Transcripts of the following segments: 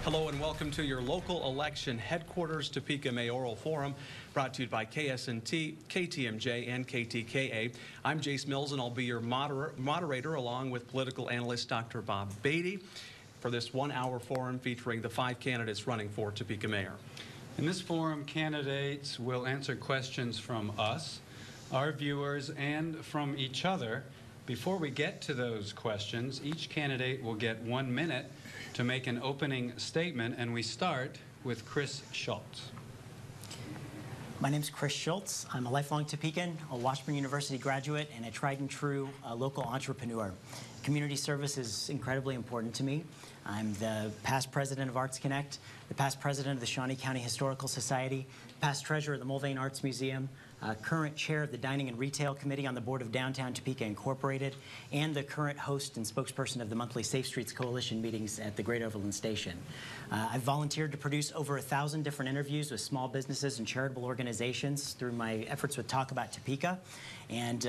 Hello and welcome to your local election headquarters Topeka Mayoral Forum, brought to you by KSNT, KTMJ, and KTKA. I'm Jace Mills, and I'll be your moderator along with political analyst Dr. Bob Beatty for this one-hour forum featuring the 5 candidates running for Topeka Mayor. In this forum, candidates will answer questions from us, our viewers, and from each other. Before we get to those questions, each candidate will get 1 minute to make an opening statement, and we start with Chris Schultz. My name is Chris Schultz. I'm a lifelong Topekan, a Washburn University graduate, and a tried and true local entrepreneur. Community service is incredibly important to me. I'm the past president of Arts Connect, the past president of the Shawnee County Historical Society, past treasurer of the Mulvane Arts Museum, current chair of the Dining and Retail Committee on the board of Downtown Topeka Incorporated, and the current host and spokesperson of the monthly Safe Streets Coalition meetings at the Great Overland Station. I've volunteered to produce over 1,000 different interviews with small businesses and charitable organizations through my efforts with Talk About Topeka. And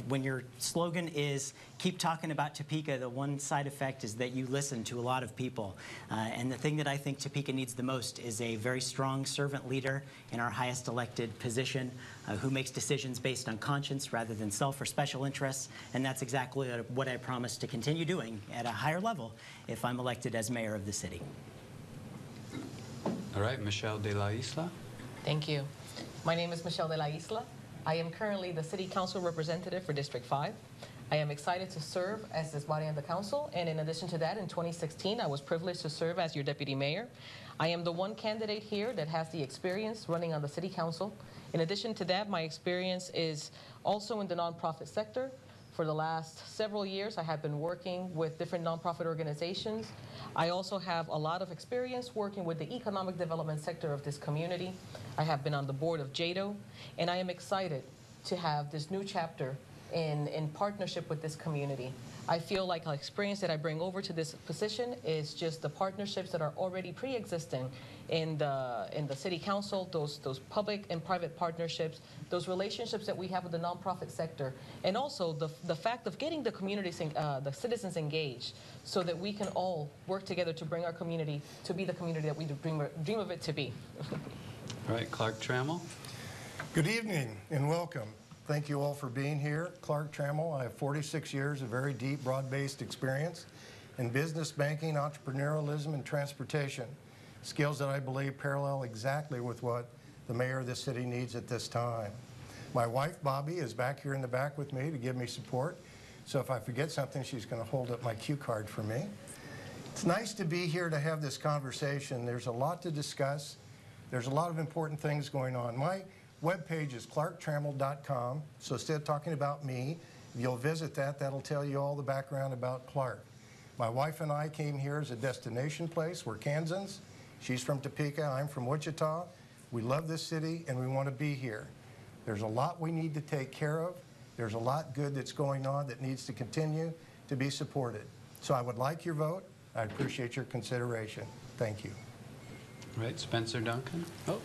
when your slogan is keep talking about Topeka, the one side effect is that you listen to a lot of people. And the thing that I think Topeka needs the most is a very strong servant leader in our highest elected position who makes decisions based on conscience rather than self or special interests. And that's exactly what I promise to continue doing at a higher level if I'm elected as mayor of the city. All right, Michelle de la Isla. Thank you. My name is Michelle de la Isla. I am currently the City Council representative for District 5. I am excited to serve as this body on the council, and in addition to that, in 2016, I was privileged to serve as your deputy mayor. I am the one candidate here that has the experience running on the City Council. In addition to that, my experience is also in the nonprofit sector. For the last several years, I have been working with different nonprofit organizations. I also have a lot of experience working with the economic development sector of this community. I have been on the board of JADO, and I am excited to have this new chapter in partnership with this community. I feel like the experience that I bring over to this position is just the partnerships that are already pre-existing in the city council, those public and private partnerships, those relationships that we have with the nonprofit sector, and also the fact of getting the communities, the citizens engaged, so that we can all work together to bring our community to be the community that we dream of it to be. All right, Clark Trammell. Good evening and welcome. Thank you all for being here. Clark Trammell. I have 46 years of very deep, broad-based experience in business, banking, entrepreneurialism, and transportation. Skills that I believe parallel exactly with what the mayor of this city needs at this time. My wife, Bobby, is back here in the back with me to give me support. So if I forget something, she's going to hold up my cue card for me. It's nice to be here to have this conversation. There's a lot to discuss. There's a lot of important things going on. My webpage is clarktrammell.com, so instead of talking about me, if you'll visit that, that'll tell you all the background about Clark. My wife and I came here as a destination place. We're Kansans. She's from Topeka. I'm from Wichita. We love this city, and we want to be here. There's a lot we need to take care of. There's a lot good that's going on that needs to continue to be supported. So I would like your vote. I appreciate your consideration. Thank you. All right, Spencer Duncan. Oh.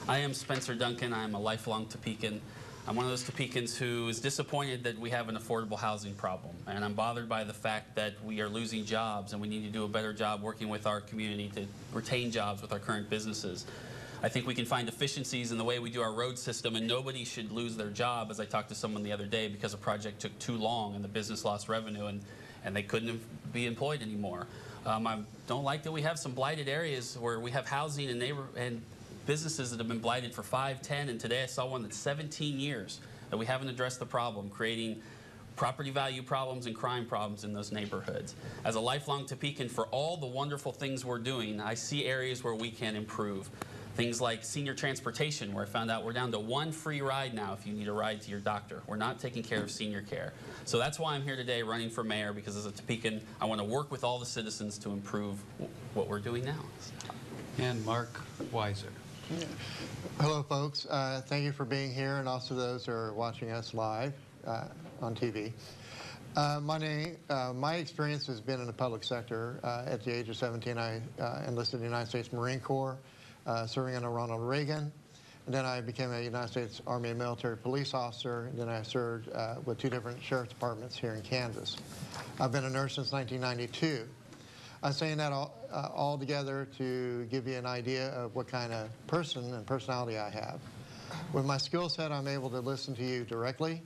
I am Spencer Duncan. I'm a lifelong Topekan. I'm one of those Topekans who is disappointed that we have an affordable housing problem. And I'm bothered by the fact that we are losing jobs, and we need to do a better job working with our community to retain jobs with our current businesses. I think we can find efficiencies in the way we do our road system, and nobody should lose their job, as I talked to someone the other day, because a project took too long and the business lost revenue and they couldn't be employed anymore. I don't like that we have some blighted areas where we have housing and businesses that have been blighted for 5, 10, and today I saw one that's 17 years that we haven't addressed the problem, creating property value problems and crime problems in those neighborhoods. As a lifelong Topekan, for all the wonderful things we're doing, I see areas where we can improve. Things like senior transportation, where I found out we're down to 1 free ride now if you need a ride to your doctor. We're not taking care of senior care. So that's why I'm here today running for mayor, because as a Topekan, I want to work with all the citizens to improve what we're doing now. And Mark Weiser. Hello, folks. Thank you for being here, and also those who are watching us live on TV. My experience has been in the public sector. At the age of 17, I enlisted in the United States Marine Corps, serving under Ronald Reagan. And then I became a United States Army and Military Police officer, and then I served with 2 different sheriff's departments here in Kansas. I've been a nurse since 1992. I'm saying that all together to give you an idea of what kind of person and personality I have. With my skill set, I'm able to listen to you directly,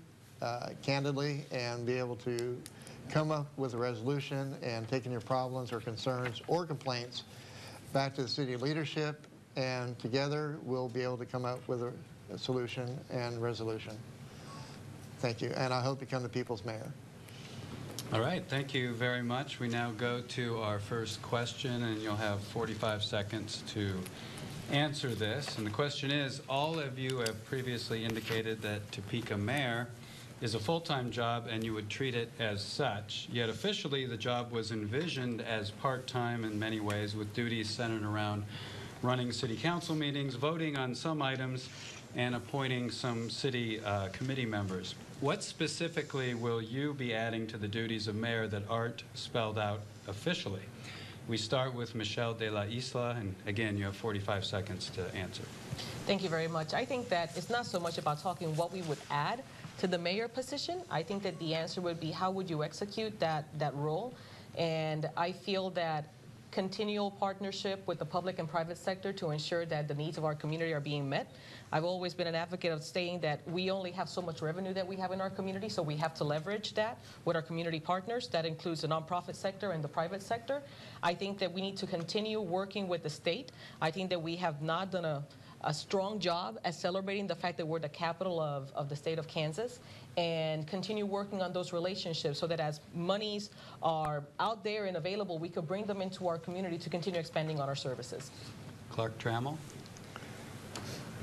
candidly, and be able to come up with a resolution and taking your problems or concerns or complaints back to the city leadership, and together we'll be able to come up with a solution and resolution. Thank you, and I hope to become the people's mayor. All right, thank you very much. We now go to our first question, and you'll have 45 seconds to answer this. And the question is, all of you have previously indicated that Topeka mayor is a full-time job and you would treat it as such, yet officially the job was envisioned as part-time in many ways, with duties centered around running city council meetings, voting on some items, and appointing some city committee members. What specifically will you be adding to the duties of mayor that aren't spelled out officially? We start with Michelle de la Isla, and again, you have 45 seconds to answer. Thank you very much. I think that it's not so much about talking what we would add to the mayor position. I think that the answer would be, how would you execute that role? And I feel that continual partnership with the public and private sector to ensure that the needs of our community are being met. I've always been an advocate of saying that we only have so much revenue that we have in our community, so we have to leverage that with our community partners. That includes the nonprofit sector and the private sector. I think that we need to continue working with the state. I think that we have not done a strong job at celebrating the fact that we're the capital of the state of Kansas, and continue working on those relationships so that as monies are out there and available, we could bring them into our community to continue expanding on our services. Clerk Trammell.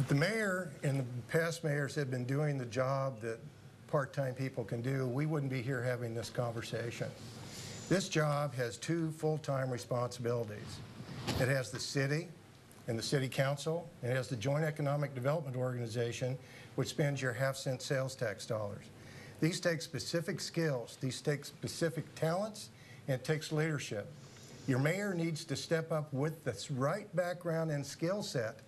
The mayor and the past mayors have been doing the job that part-time people can do. We wouldn't be here having this conversation. This job has two full-time responsibilities. It has the city and the city council, and it has the Joint Economic Development Organization, which spends your half-cent sales tax dollars. These take specific skills, these take specific talents, and it takes leadership. Your mayor needs to step up with the right background and skill set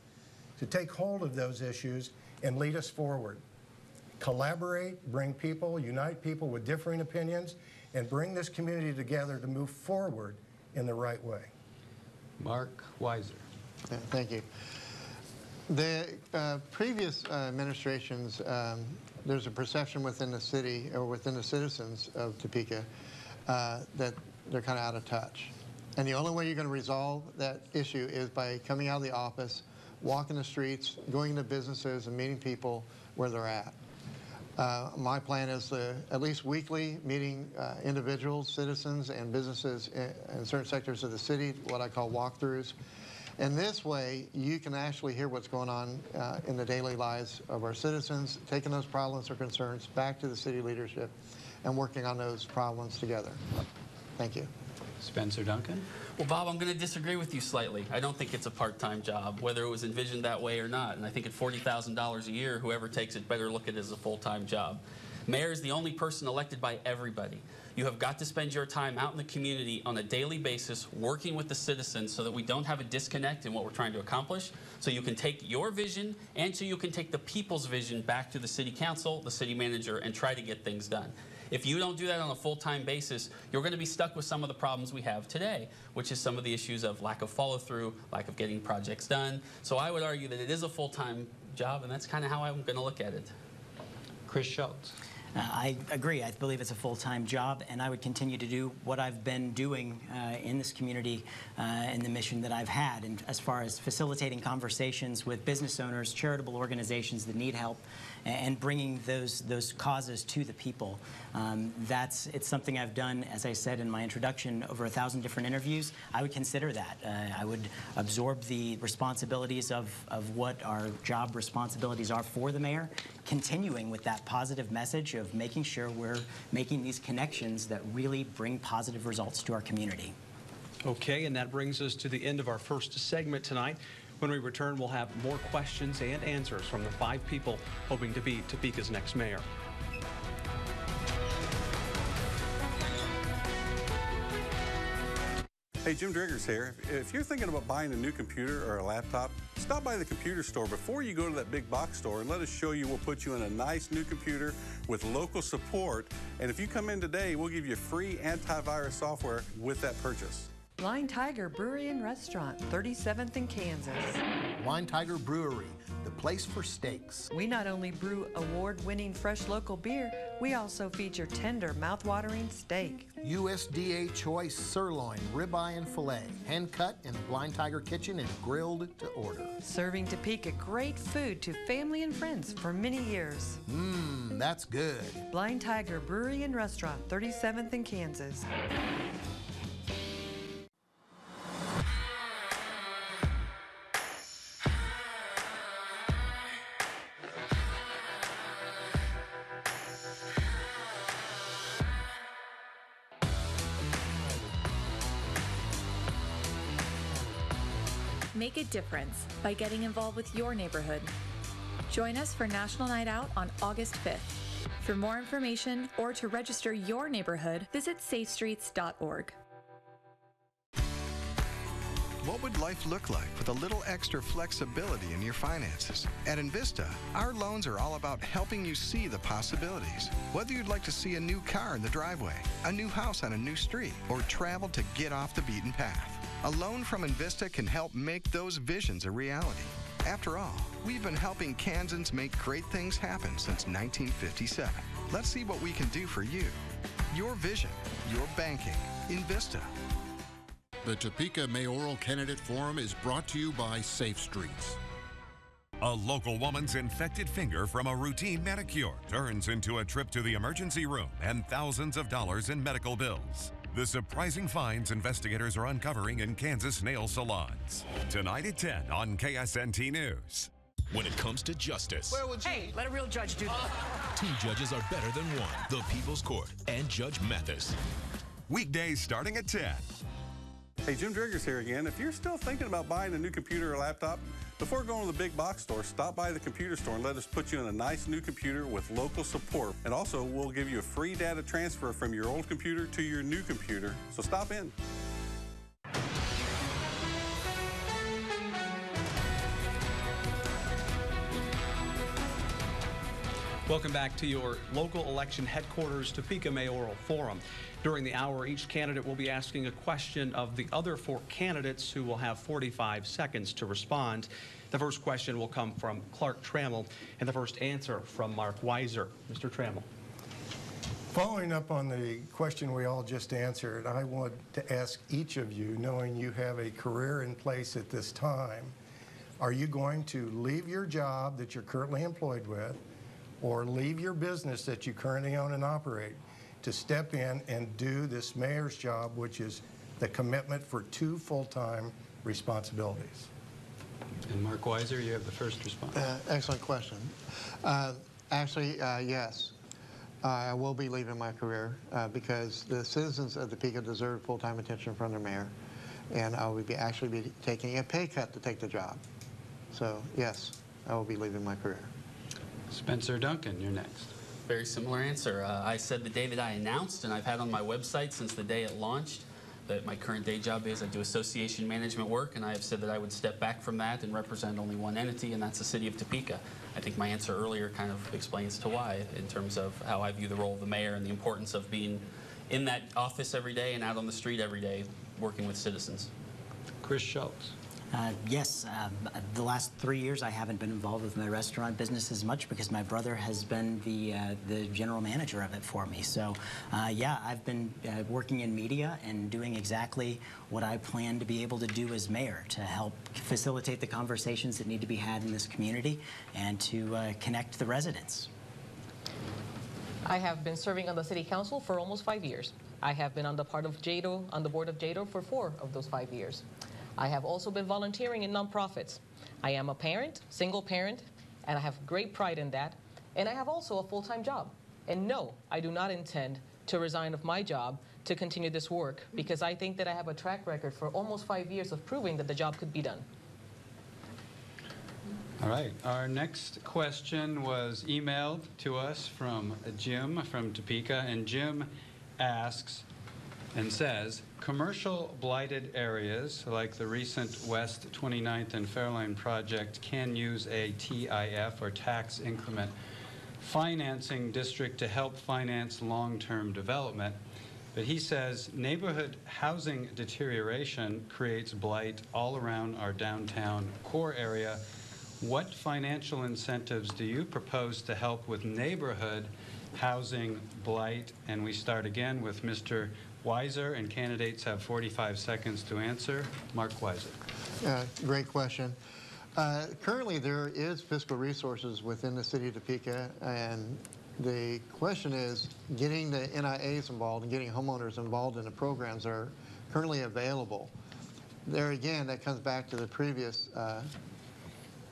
to take hold of those issues and lead us forward. Collaborate, bring people, unite people with differing opinions, and bring this community together to move forward in the right way. Mark Weiser. Yeah, thank you. The previous administrations, there's a perception within the city or within the citizens of Topeka that they're kind of out of touch. And the only way you're going to resolve that issue is by coming out of the office, walking the streets, going to businesses and meeting people where they're at. My plan is at least weekly meeting individuals, citizens, and businesses in certain sectors of the city, what I call walkthroughs. And this way, you can actually hear what's going on in the daily lives of our citizens, taking those problems or concerns back to the city leadership and working on those problems together. Thank you. Spencer Duncan. Well, Bob, I'm going to disagree with you slightly. I don't think it's a part-time job, whether it was envisioned that way or not. And I think at $40,000 a year, whoever takes it better look at it as a full-time job. Mayor is the only person elected by everybody. You have got to spend your time out in the community on a daily basis working with the citizens so that we don't have a disconnect in what we're trying to accomplish, so you can take your vision and so you can take the people's vision back to the city council, the city manager, and try to get things done. If you don't do that on a full-time basis, you're going to be stuck with some of the problems we have today, which is some of the issues of lack of follow-through, lack of getting projects done. So I would argue that it is a full-time job, and that's kind of how I'm going to look at it. Chris Schultz. I agree. I believe it's a full-time job, and I would continue to do what I've been doing in this community and the mission that I've had. And as far as facilitating conversations with business owners, charitable organizations that need help, and bringing those causes to the people. It's something I've done, as I said in my introduction, over 1,000 different interviews. I would consider that. I would absorb the responsibilities of what our job responsibilities are for the mayor, continuing with that positive message of making sure we're making these connections that really bring positive results to our community. Okay, and that brings us to the end of our first segment tonight. When we return, we'll have more questions and answers from the 5 people hoping to be Topeka's next mayor. Hey, Jim Driggers here. If you're thinking about buying a new computer or a laptop, stop by the computer store before you go to that big box store and let us show you. We'll put you in a nice new computer with local support. And if you come in today, we'll give you free antivirus software with that purchase. Blind Tiger Brewery and Restaurant, 37th and Kansas. Blind Tiger Brewery, the place for steaks. We not only brew award-winning fresh local beer, we also feature tender, mouth-watering steak. USDA choice sirloin, ribeye, and filet. Hand cut in the Blind Tiger kitchen and grilled to order. Serving Topeka great food to family and friends for many years. Mmm, that's good. Blind Tiger Brewery and Restaurant, 37th and Kansas. Make a difference by getting involved with your neighborhood. Join us for National Night Out on August 5th. For more information or to register your neighborhood, visit safestreets.org. What would life look like with a little extra flexibility in your finances? At Invista, our loans are all about helping you see the possibilities. Whether you'd like to see a new car in the driveway, a new house on a new street, or travel to get off the beaten path, a loan from Invista can help make those visions a reality. After all, we've been helping Kansans make great things happen since 1957. Let's see what we can do for you. Your vision, your banking, Invista. The Topeka Mayoral Candidate Forum is brought to you by Safe Streets. A local woman's infected finger from a routine manicure turns into a trip to the emergency room and thousands of dollars in medical bills. The surprising finds investigators are uncovering in Kansas nail salons. Tonight at 10 on KSNT News. When it comes to justice, Hey, let a real judge do that. 2 judges are better than 1. The People's Court and Judge Mathis. Weekdays starting at 10. Hey, Jim Driggers here again. If you're still thinking about buying a new computer or laptop, before going to the big box store, stop by the computer store and let us put you in a nice new computer with local support. And also, we'll give you a free data transfer from your old computer to your new computer. So stop in. Welcome back to your local election headquarters Topeka Mayoral Forum. During the hour, each candidate will be asking a question of the other 4 candidates who will have 45 seconds to respond. The first question will come from Clark Trammell and the first answer from Mark Weiser. Mr. Trammell. Following up on the question we all just answered, I want to ask each of you, knowing you have a career in place at this time, are you going to leave your job that you're currently employed with or leave your business that you currently own and operate to step in and do this mayor's job, which is the commitment for 2 full-time responsibilities? And Mark Weiser, you have the first response. Excellent question. Actually, yes. I will be leaving my career because the citizens of Topeka deserve full-time attention from their mayor, and I will actually be taking a pay cut to take the job. So, yes, I will be leaving my career. Spencer Duncan, you're next. Very similar answer. I said the day that I announced, and I've had on my website since the day it launched, that my current day job is I do association management work, and I have said that I would step back from that and represent only one entity, and that's the city of Topeka. I think my answer earlier kind of explains to why in terms of how I view the role of the mayor and the importance of being in that office every day and out on the street every day working with citizens. Chris Schultz. Yes, the last 3 years I haven't been involved with my restaurant business as much because my brother has been the general manager of it for me. So yeah, I've been working in media and doing exactly what I plan to be able to do as mayor, to help facilitate the conversations that need to be had in this community and to connect the residents. I have been serving on the city council for almost 5 years. I have been on the board of JADO for 4 of those 5 years. I have also been volunteering in nonprofits. I am a parent, single parent, and I have great pride in that. And I have also a full-time job. And no, I do not intend to resign of my job to continue this work because I think that I have a track record for almost 5 years of proving that the job could be done. All right, our next question was emailed to us from Jim from Topeka, and Jim asks and says, commercial blighted areas like the recent West 29th and Fairline project can use a TIF or tax increment financing district to help finance long-term development. But he says neighborhood housing deterioration creates blight all around our downtown core area. What financial incentives do you propose to help with neighborhood housing blight? And we start again with Mr. Weiser, and candidates have 45 seconds to answer. Mark Weiser. Great question. Currently, there is fiscal resources within the city of Topeka, and the question is getting the NIAs involved and getting homeowners involved in the programs that are currently available. There again, that comes back to the previous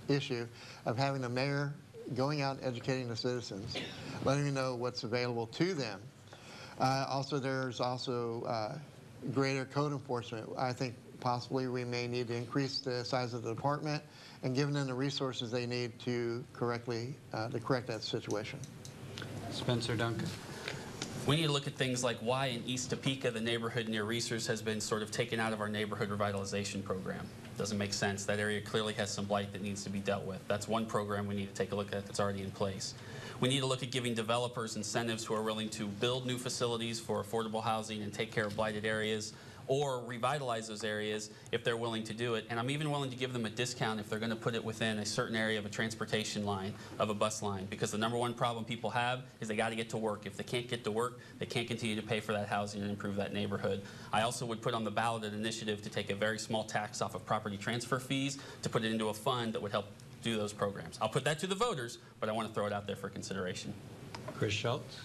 issue of having the mayor going out and educating the citizens, letting them know what's available to them. There's also greater code enforcement. I think possibly we may need to increase the size of the department and give them the resources they need to correct that situation. Spencer Duncan. We need to look at things like why in East Topeka the neighborhood near Reesers has been sort of taken out of our neighborhood revitalization program. Doesn't make sense. That area clearly has some blight that needs to be dealt with. That's one program we need to take a look at that's already in place. We need to look at giving developers incentives who are willing to build new facilities for affordable housing and take care of blighted areas, or revitalize those areas if they're willing to do it. And I'm even willing to give them a discount if they're going to put it within a certain area of a transportation line, of a bus line, because the number one problem people have is they got to get to work. If they can't get to work, they can't continue to pay for that housing and improve that neighborhood. I also would put on the ballot an initiative to take a very small tax off of property transfer fees to put it into a fund that would help do those programs. I'll put that to the voters, but I want to throw it out there for consideration. Chris Schultz.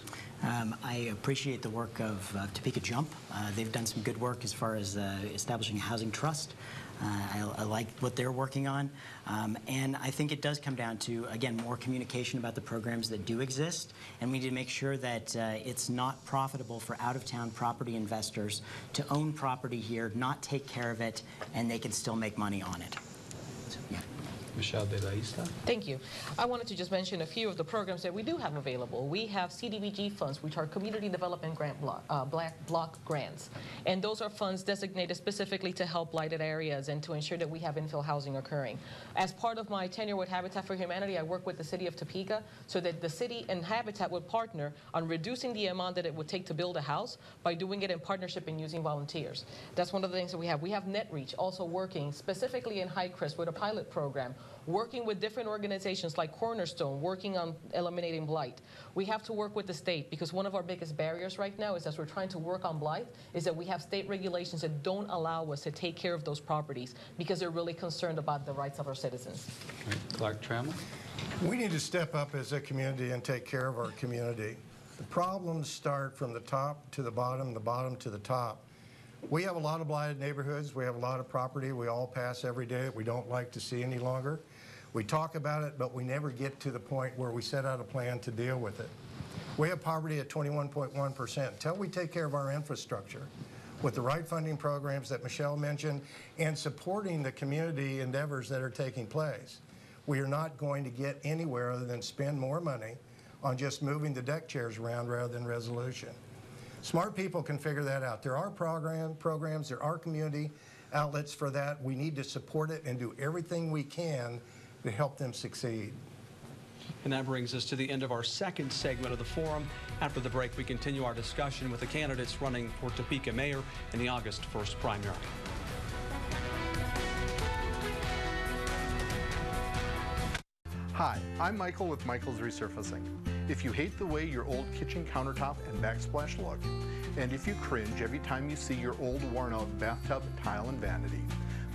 I appreciate the work of Topeka Jump. They've done some good work as far as establishing a housing trust. I like what they're working on. And I think it does come down to, again, more communication about the programs that do exist. And we need to make sure that it's not profitable for out-of-town property investors to own property here, not take care of it, and they can still make money on it. So, yeah. Michelle de la Isla. Thank you. I wanted to just mention a few of the programs that we do have available. We have CDBG funds, which are Community Development Grant Block Grants. And those are funds designated specifically to help blighted areas and to ensure that we have infill housing occurring. As part of my tenure with Habitat for Humanity, I work with the city of Topeka so that the city and Habitat would partner on reducing the amount that it would take to build a house by doing it in partnership and using volunteers. That's one of the things that we have. We have NetReach also working specifically in Highcrest with a pilot program, working with different organizations like Cornerstone, working on eliminating blight. We have to work with the state because one of our biggest barriers right now is as we're trying to work on blight is that we have state regulations that don't allow us to take care of those properties because they're really concerned about the rights of our citizens. Clark Trammell. We need to step up as a community and take care of our community. The problems start from the top to the bottom to the top. We have a lot of blighted neighborhoods. We have a lot of property we all pass every day that we don't like to see any longer. We talk about it, but we never get to the point where we set out a plan to deal with it. We have poverty at 21.1%. Until we take care of our infrastructure with the right funding programs that Michelle mentioned and supporting the community endeavors that are taking place, we are not going to get anywhere other than spend more money on just moving the deck chairs around rather than resolution. Smart people can figure that out. There are programs, there are community outlets for that. We need to support it and do everything we can to help them succeed. And that brings us to the end of our second segment of the forum. After the break, we continue our discussion with the candidates running for Topeka mayor in the August 1st primary. Hi, I'm Michael with Michael's Resurfacing. If you hate the way your old kitchen countertop and backsplash look, and if you cringe every time you see your old worn-out bathtub, tile, and vanity,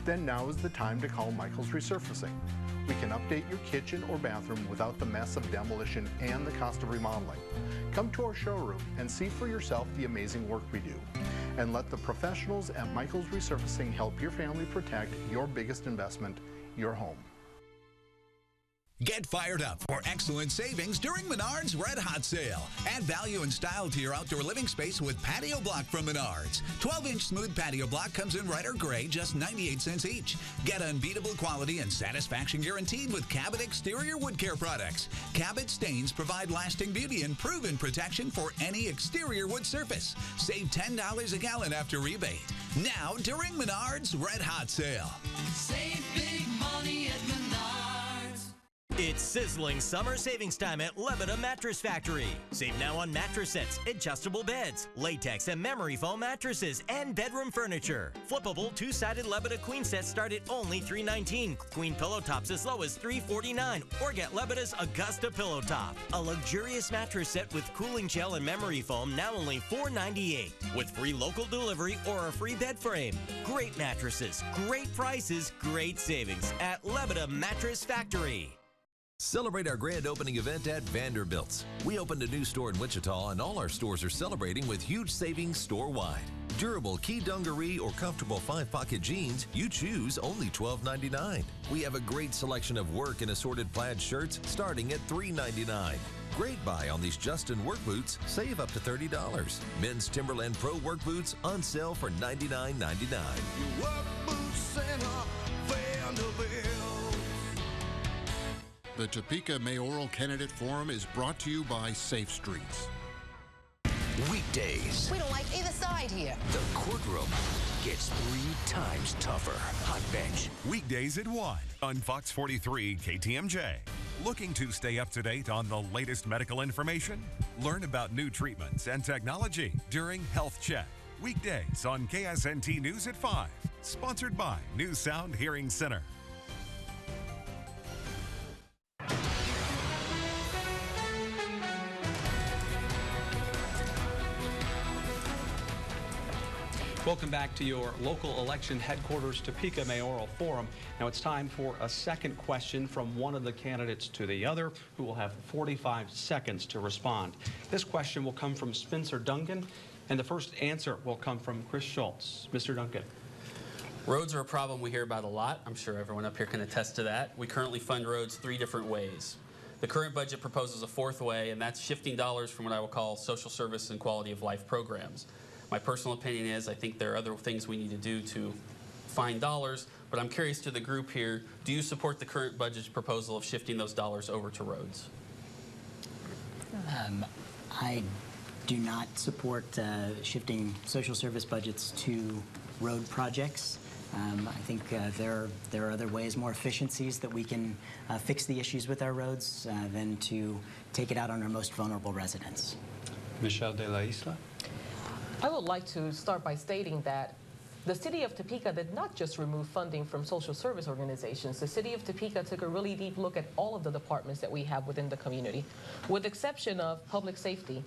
then now is the time to call Michael's Resurfacing. We can update your kitchen or bathroom without the mess of demolition and the cost of remodeling. Come to our showroom and see for yourself the amazing work we do. And let the professionals at Michael's Resurfacing help your family protect your biggest investment, your home. Get fired up for excellent savings during Menards Red Hot Sale. Add value and style to your outdoor living space with Patio Block from Menards. 12-inch smooth patio block comes in red or gray, just 98 cents each. Get unbeatable quality and satisfaction guaranteed with Cabot exterior wood care products. Cabot stains provide lasting beauty and proven protection for any exterior wood surface. Save $10 a gallon after rebate. Now during Menards Red Hot Sale. Save big money at Menards. It's sizzling summer savings time at Lebeda Mattress Factory. Save now on mattress sets, adjustable beds, latex and memory foam mattresses, and bedroom furniture. Flippable two-sided Lebeda queen sets start at only $319. Queen pillow tops as low as $349. Or get Lebeda's Augusta pillow top, a luxurious mattress set with cooling gel and memory foam, now only $498. With free local delivery or a free bed frame. Great mattresses, great prices, great savings at Lebeda Mattress Factory. Celebrate our grand opening event at Vanderbilt's. We opened a new store in Wichita, and all our stores are celebrating with huge savings store-wide. Durable key dungaree or comfortable 5-pocket jeans, you choose only $12.99. We have a great selection of work and assorted plaid shirts starting at $3.99. Great buy on these Justin work boots, save up to $30. Men's Timberland Pro work boots on sale for $99.99. Your work boots center, Vanderbilt. The Topeka Mayoral Candidate Forum is brought to you by Safe Streets. Weekdays. We don't like either side here. The courtroom gets 3 times tougher. Hot Bench. Weekdays at 1 on Fox 43 KTMJ. Looking to stay up to date on the latest medical information? Learn about new treatments and technology during Health Check. Weekdays on KSNT News at 5. Sponsored by New Sound Hearing Center. Welcome back to your local election headquarters, Topeka Mayoral Forum. Now it's time for a second question from one of the candidates to the other, who will have 45 seconds to respond. This question will come from Spencer Duncan, and the first answer will come from Chris Schultz. Mr. Duncan. Roads are a problem we hear about a lot. I'm sure everyone up here can attest to that. We currently fund roads 3 different ways. The current budget proposes a 4th way, and that's shifting dollars from what I will call social service and quality of life programs. My personal opinion is I think there are other things we need to do to find dollars, but I'm curious to the group here, do you support the current budget proposal of shifting those dollars over to roads? I do not support shifting social service budgets to road projects. I think there are other ways, more efficiencies that we can fix the issues with our roads than to take it out on our most vulnerable residents. Michelle de la Isla. I would like to start by stating that the city of Topeka did not just remove funding from social service organizations. The city of Topeka took a really deep look at all of the departments that we have within the community, with the exception of public safety,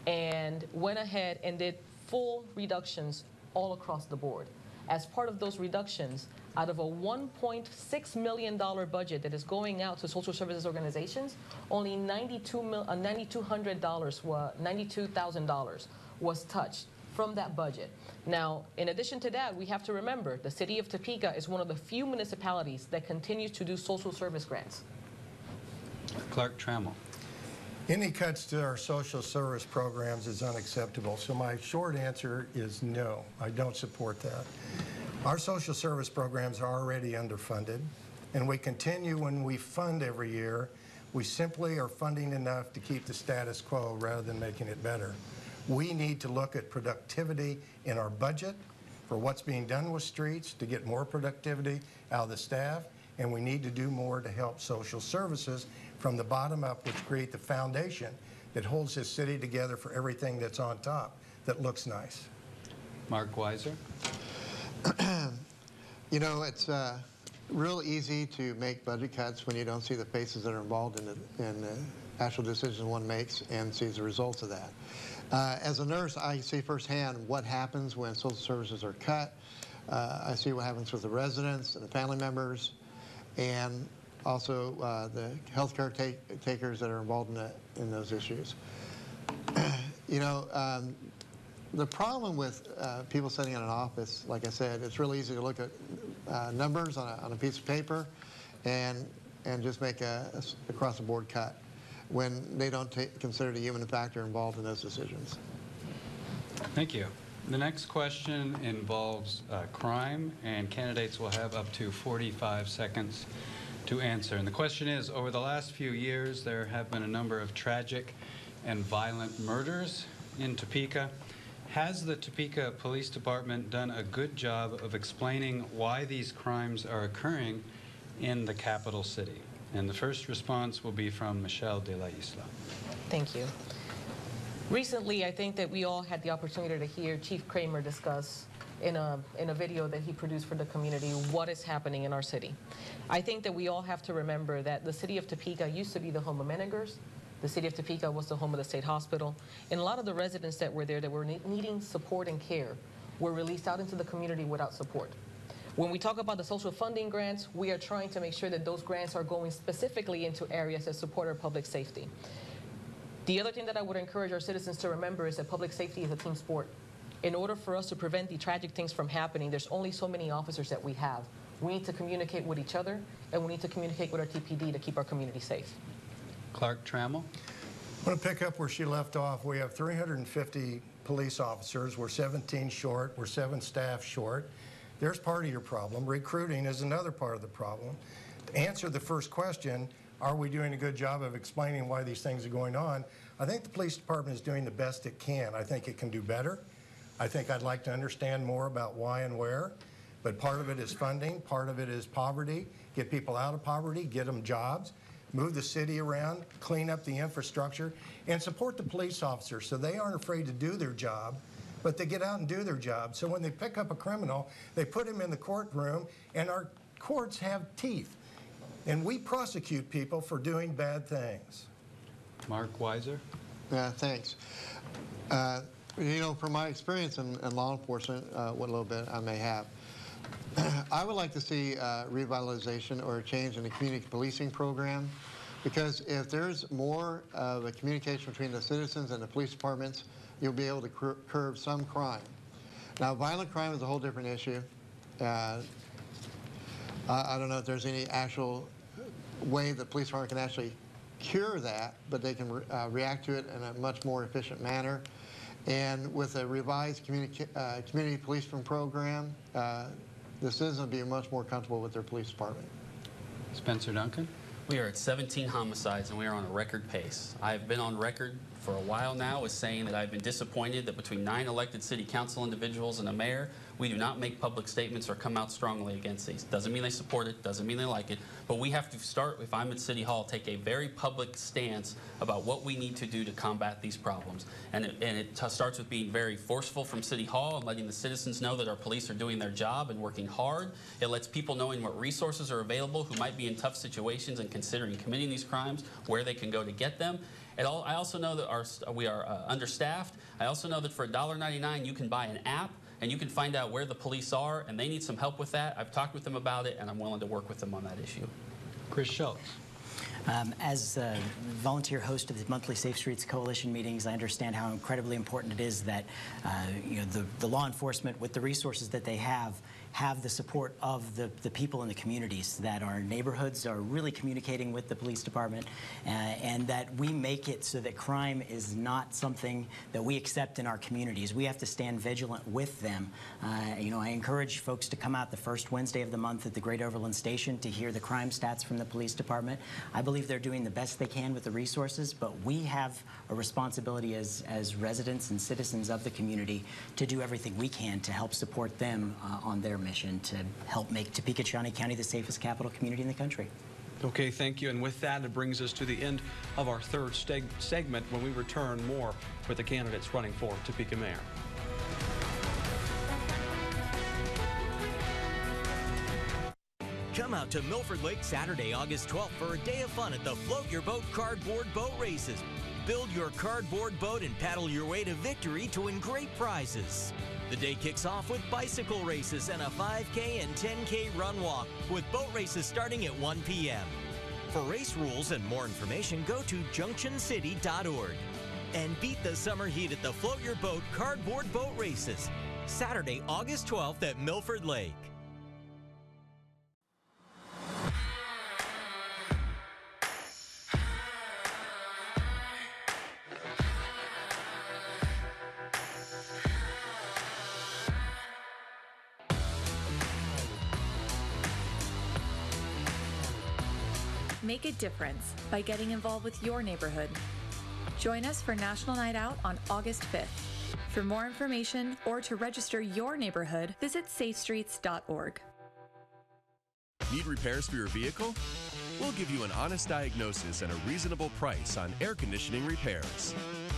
and went ahead and did full reductions all across the board. As part of those reductions, out of a $1.6 million budget that is going out to social services organizations, only $92,000 was touched from that budget. Now, in addition to that, we have to remember the city of Topeka is one of the few municipalities that continues to do social service grants. Clerk Trammell. Any cuts to our social service programs is unacceptable, so my short answer is no, I don't support that. Our social service programs are already underfunded, and we continue when we fund every year. We simply are funding enough to keep the status quo rather than making it better. We need to look at productivity in our budget for what's being done with streets to get more productivity out of the staff, and we need to do more to help social services from the bottom up, which create the foundation that holds this city together for everything that's on top that looks nice. Mark Weiser. You know, it's real easy to make budget cuts when you don't see the faces that are involved in the actual decisions one makes and sees the results of that. As a nurse, I see firsthand what happens when social services are cut. I see what happens with the residents and the family members, and also the healthcare takers that are involved in those issues. You know, the problem with people sitting in an office, like I said, it's really easy to look at numbers on a piece of paper and just make a across-the-board cut when they don't consider the human factor involved in those decisions. Thank you. The next question involves crime, and candidates will have up to 45 seconds to answer. And the question is, over the last few years, there have been a number of tragic and violent murders in Topeka. Has the Topeka Police Department done a good job of explaining why these crimes are occurring in the capital city? And the first response will be from Michelle de la Isla. Thank you. Recently, I think that we all had the opportunity to hear Chief Kramer discuss in a video that he produced for the community what is happening in our city. I think that we all have to remember that the city of Topeka used to be the home of Meningers. The city of Topeka was the home of the state hospital. And a lot of the residents that were there that were needing support and care were released out into the community without support. When we talk about the social funding grants, we are trying to make sure that those grants are going specifically into areas that support our public safety. The other thing that I would encourage our citizens to remember is that public safety is a team sport. In order for us to prevent the tragic things from happening, there's only so many officers that we have. We need to communicate with each other, and we need to communicate with our TPD to keep our community safe. Clark Trammell. I'm going to pick up where she left off. We have 350 police officers. We're 17 short. We're 7 staff short. There's part of your problem. Recruiting is another part of the problem. To answer the first question, are we doing a good job of explaining why these things are going on? I think the police department is doing the best it can. I think it can do better. I think I'd like to understand more about why and where. But part of it is funding. Part of it is poverty. Get people out of poverty. Get them jobs. Move the city around. Clean up the infrastructure. And support the police officers so they aren't afraid to do their job, but they get out and do their job. So when they pick up a criminal, they put him in the courtroom, and our courts have teeth. And we prosecute people for doing bad things. Mark Weiser. Yeah, thanks. You know, from my experience in law enforcement, what little bit I may have, I would like to see revitalization or a change in the community policing program, because if there's more of a communication between the citizens and the police departments, you'll be able to curb some crime. Now, violent crime is a whole different issue. I don't know if there's any actual way the police department can actually cure that, but they can react to it in a much more efficient manner. And with a revised community policing program, the citizens will be much more comfortable with their police department. Spencer Duncan. We are at 17 homicides, and we are on a record pace. I've been on record for a while now as saying that I've been disappointed that between 9 elected city council individuals and a mayor, we do not make public statements or come out strongly against these. Doesn't mean they support it, doesn't mean they like it, but we have to start, if I'm at City Hall, take a very public stance about what we need to do to combat these problems. And it starts with being very forceful from City Hall and letting the citizens know that our police are doing their job and working hard. It lets people knowing what resources are available who might be in tough situations and considering committing these crimes, where they can go to get them. I also know that we are understaffed. I also know that for $1.99 you can buy an app and you can find out where the police are, and they need some help with that. I've talked with them about it, and I'm willing to work with them on that issue. Chris Schultz. As a volunteer host of the monthly Safe Streets Coalition meetings, I understand how incredibly important it is that you know, the law enforcement, with the resources that they have the support of the people in the communities, that our neighborhoods are really communicating with the police department, and that we make it so that crime is not something that we accept in our communities. We have to stand vigilant with them. You know, I encourage folks to come out the first Wednesday of the month at the Great Overland Station to hear the crime stats from the police department. I believe they're doing the best they can with the resources, but we have a responsibility as residents and citizens of the community to do everything we can to help support them on their mission to help make Topeka County the safest capital community in the country. Okay, thank you. And with that, it brings us to the end of our third segment. When we return, more with the candidates running for Topeka Mayor. Come out to Milford Lake Saturday, August 12th for a day of fun at the Float Your Boat Cardboard Boat Races. Build your cardboard boat and paddle your way to victory to win great prizes. The day kicks off with bicycle races and a 5K and 10K run walk, with boat races starting at 1 p.m. For race rules and more information, go to junctioncity.org. And beat the summer heat at the Float Your Boat Cardboard Boat Races, Saturday, August 12th at Milford Lake. Make a difference by getting involved with your neighborhood. Join us for National Night Out on August 5th. For more information or to register your neighborhood, visit safestreets.org. Need repairs for your vehicle? We'll give you an honest diagnosis and a reasonable price on air conditioning repairs.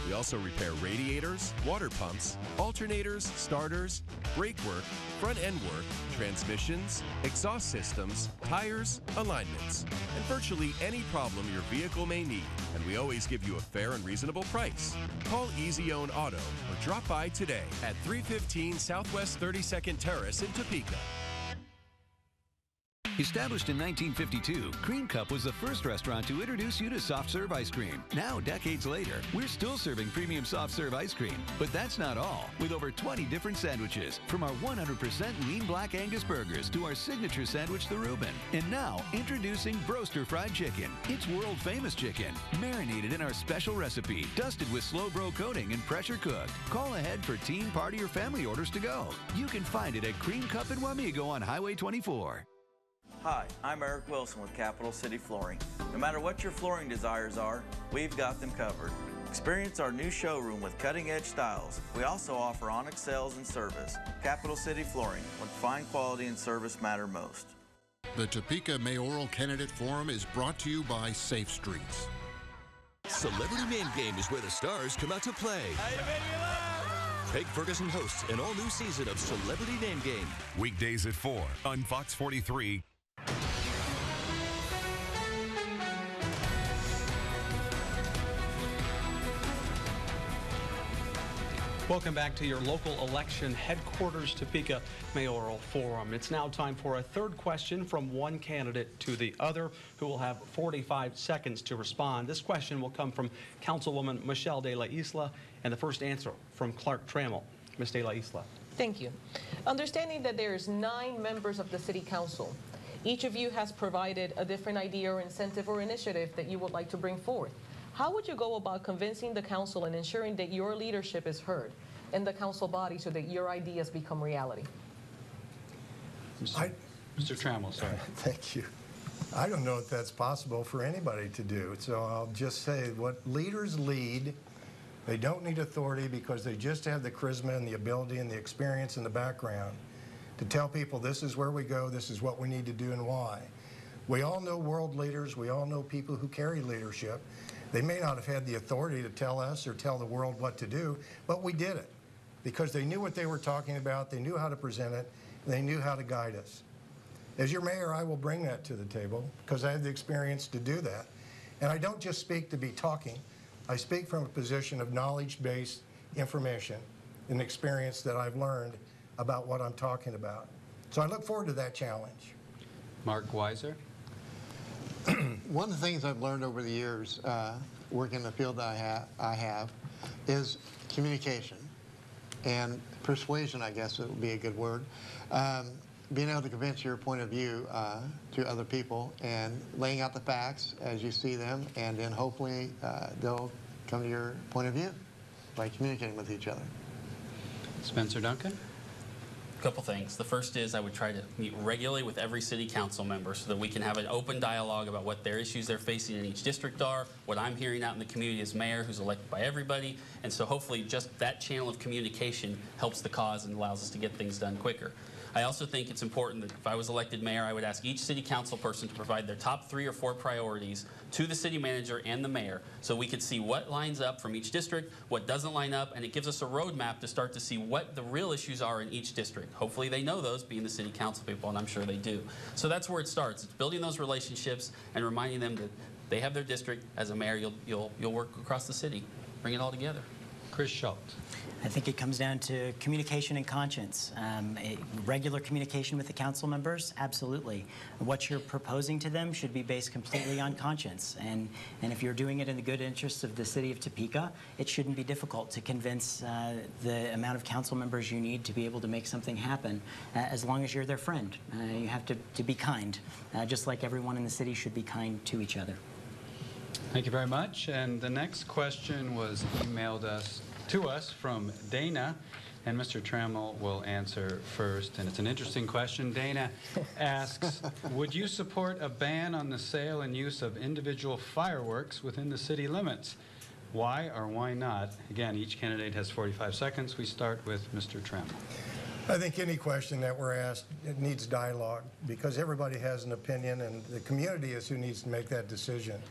We also repair radiators, water pumps, alternators, starters, brake work, front end work, transmissions, exhaust systems, tires, alignments, and virtually any problem your vehicle may need. And we always give you a fair and reasonable price. Call Easy Own Auto or drop by today at 315 Southwest 32nd Terrace in Topeka. Established in 1952, Cream Cup was the first restaurant to introduce you to soft serve ice cream. Now, decades later, we're still serving premium soft serve ice cream. But that's not all. With over 20 different sandwiches, from our 100% lean black Angus burgers to our signature sandwich, the Reuben. And now, introducing Broaster Fried Chicken. It's world famous chicken, marinated in our special recipe, dusted with slow bro coating and pressure cooked. Call ahead for teen, party, or family orders to go. You can find it at Cream Cup in Wamego on Highway 24. Hi, I'm Eric Wilson with Capital City Flooring. No matter what your flooring desires are, we've got them covered. Experience our new showroom with cutting-edge styles. We also offer Onyx sales and service. Capital City Flooring, when fine quality and service matter most. The Topeka Mayoral Candidate Forum is brought to you by Safe Streets. Celebrity Name Game is where the stars come out to play. Craig Ferguson hosts an all-new season of Celebrity Name Game. Weekdays at 4 on Fox 43. Welcome back to your local election headquarters, Topeka Mayoral Forum. It's now time for a third question from one candidate to the other, who will have 45 seconds to respond. This question will come from Councilwoman Michelle de la Isla, and the first answer from Clark Trammell. Ms. de la Isla. Thank you. Understanding that there's 9 members of the City Council, each of you has provided a different idea or incentive or initiative that you would like to bring forth. How would you go about convincing the council and ensuring that your leadership is heard in the council body so that your ideas become reality? Mr. Trammell, sorry. Thank you. I don't know if that's possible for anybody to do, so I'll just say what leaders lead. They don't need authority because they just have the charisma and the ability and the experience and the background to tell people this is where we go, this is what we need to do and why. We all know world leaders, we all know people who carry leadership. They may not have had the authority to tell us or tell the world what to do, but we did it because they knew what they were talking about, they knew how to present it, and they knew how to guide us. As your mayor, I will bring that to the table because I have the experience to do that. And I don't just speak to be talking. I speak from a position of knowledge-based information and experience that I've learned about what I'm talking about. So I look forward to that challenge. Mark Weiser. One of the things I've learned over the years working in the field that I have is communication and persuasion, I guess it would be a good word. Being able to convince your point of view to other people and laying out the facts as you see them, and then hopefully they'll come to your point of view by communicating with each other. Spencer Duncan. Couple things. The first is I would try to meet regularly with every city council member so that we can have an open dialogue about what their issues they're facing in each district are, what I'm hearing out in the community as mayor who's elected by everybody, and so hopefully just that channel of communication helps the cause and allows us to get things done quicker. I also think it's important that if I was elected mayor, I would ask each city council person to provide their top 3 or 4 priorities to the city manager and the mayor so we could see what lines up from each district, what doesn't line up, and it gives us a roadmap to start to see what the real issues are in each district. Hopefully they know those, being the city council people, and I'm sure they do. So that's where it starts. It's building those relationships and reminding them that they have their district. As a mayor, you'll work across the city, bring it all together. Chris Schultz. I think it comes down to communication and conscience. Regular communication with the council members, absolutely. What you're proposing to them should be based completely on conscience. And if you're doing it in the good interests of the city of Topeka, it shouldn't be difficult to convince the amount of council members you need to be able to make something happen, as long as you're their friend. You have to be kind, just like everyone in the city should be kind to each other. Thank you very much. And the next question was emailed to us from Dana, and Mr. Trammell will answer first. And it's an interesting question. Dana asks, would you support a ban on the sale and use of individual fireworks within the city limits? Why or why not? Again, each candidate has 45 seconds. We start with Mr. Trammell. I think any question that we're asked, it needs dialogue, because everybody has an opinion, and the community is who needs to make that decision.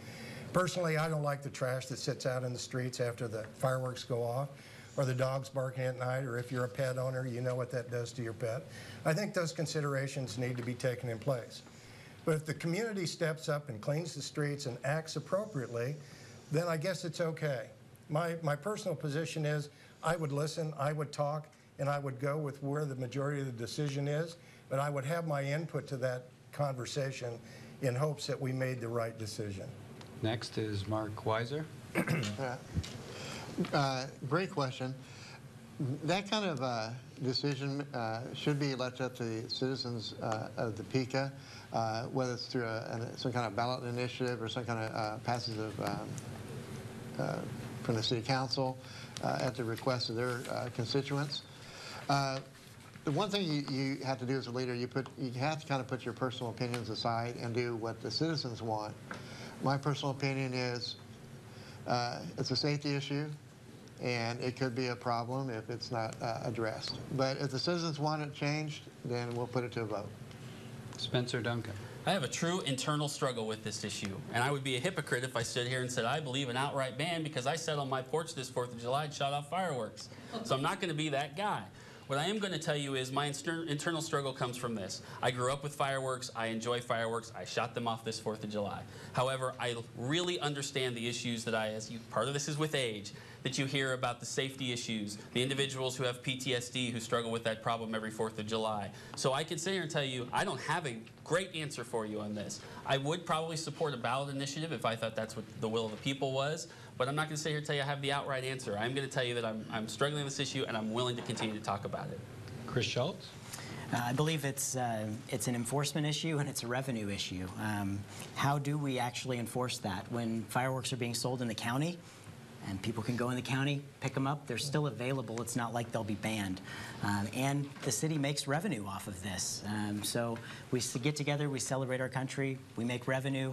Personally, I don't like the trash that sits out in the streets after the fireworks go off, or the dogs barking at night, or if you're a pet owner, you know what that does to your pet. I think those considerations need to be taken in place. But if the community steps up and cleans the streets and acts appropriately, then I guess it's okay. My personal position is I would listen, I would talk, and I would go with where the majority of the decision is, but I would have my input to that conversation in hopes that we made the right decision. Next is Mark Weiser. Great question. That kind of decision should be left up to the citizens of Topeka, whether it's through some kind of ballot initiative or some kind of passage of from the city council at the request of their constituents. The one thing you have to do as a leader, you have to kind of put your personal opinions aside and do what the citizens want. My personal opinion is it's a safety issue, and it could be a problem if it's not addressed. But if the citizens want it changed, then we'll put it to a vote. Spencer Duncan. I have a true internal struggle with this issue, and I would be a hypocrite if I stood here and said I believe an outright ban because I sat on my porch this 4th of July and shot off fireworks. So I'm not going to be that guy. What I am going to tell you is my internal struggle comes from this. I grew up with fireworks. I enjoy fireworks. I shot them off this 4th of July. However, I really understand the issues that part of this is with age, that you hear about the safety issues, the individuals who have PTSD who struggle with that problem every 4th of July. So I can sit here and tell you I don't have a great answer for you on this. I would probably support a ballot initiative if I thought that's what the will of the people was, but I'm not going to sit here and tell you I have the outright answer. I'm going to tell you that I'm struggling with this issue and I'm willing to continue to talk about it. Chris Schultz. I believe it's an enforcement issue and it's a revenue issue. How do we actually enforce that? When fireworks are being sold in the county, and people can go in the county, pick them up, they're still available. It's not like they'll be banned. And the city makes revenue off of this. So we get together, we celebrate our country, we make revenue.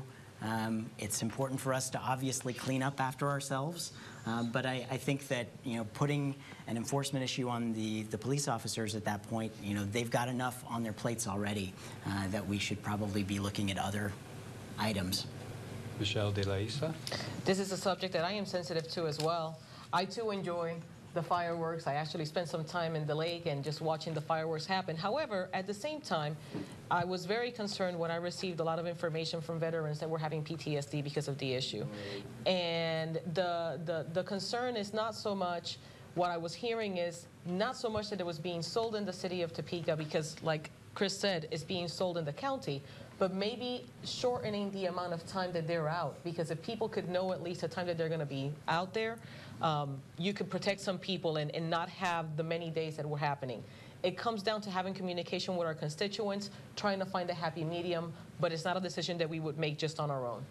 It's important for us to obviously clean up after ourselves. But I think that, putting an enforcement issue on the police officers at that point, they've got enough on their plates already that we should probably be looking at other items. Michelle de la Isla. This is a subject that I am sensitive to as well. I too enjoy the fireworks. I actually spent some time in the lake and just watching the fireworks happen. However, at the same time, I was very concerned when I received a lot of information from veterans that were having PTSD because of the issue. And the concern is not so much, what I was hearing is not so much that it was being sold in the city of Topeka because, like Chris said, it's being sold in the county, but maybe shortening the amount of time that they're out, because if people could know at least the time that they're going to be out there, you could protect some people and not have the many days that were happening. It comes down to having communication with our constituents, trying to find a happy medium, but it's not a decision that we would make just on our own.